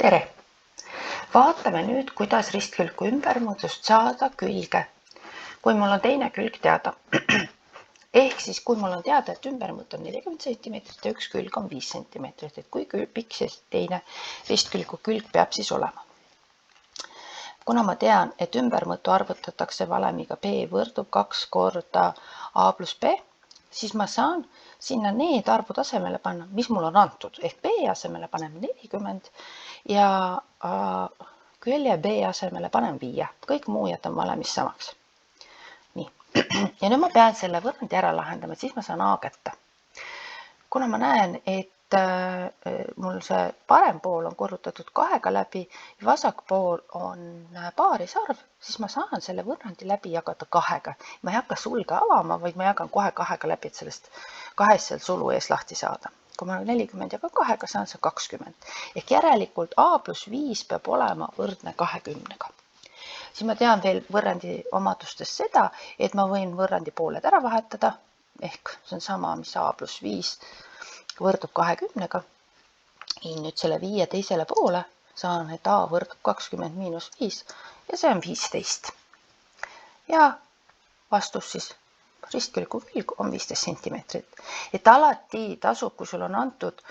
Tere! Vaatame nüüd, kuidas ristkülgu ümbermuutust saada külge, kui mul on teine külg teada. Ehk siis, kui mul on teada, et ümbermõõt on 40 cm ja üks külg on 5 cm, et kui pikk siis teine ristkülgu külg peab siis olema. Kuna ma tean, et ümbermõõtu arvutatakse valemiga B võrdub 2 korda A pluss B, siis ma saan sinna need arvud asemele panna, mis mul on antud, ehk B asemele paneme 40 ja külje B asemele panen 5. Kõik muu jätan valemis samaks. Nii. Ja nüüd ma pean selle võrrandi ära lahendama, siis ma saan A kätte. Kuna ma näen, et mul see parem pool on korrutatud 2-ga läbi ja vasak pool on paarisarv, siis ma saan selle võrrandi läbi jagada 2-ga. Ma ei hakka sulge avama, vaid ma jagan kohe 2-ga läbi, et sellest 2 seal sulu ees lahti saada. Kui ma 40 jagan 2-ga, saan see 20. Ehk järelikult A pluss 5 peab olema võrdne 20-ga. Siis ma tean veel võrrandi omadustest seda, et ma võin võrrandi pooled ära vahetada, ehk see on sama, mis A pluss 5 võrdub 20-ga. Viin nüüd selle 5 teisele poole, saan, et A võrdub 20 miinus 5 ja see on 15. Ja vastus siis ristkülgu külg on 15 cm. Et alati tasub, kui sul on antud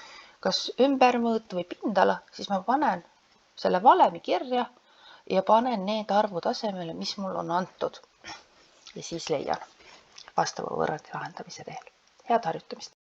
kas ümbermõõt või pindala, siis ma panen selle valemi kirja ja panen need arvud asemele, mis mul on antud. Ja siis leian vastava võrrandi lahendamise teel. Head harjutamist!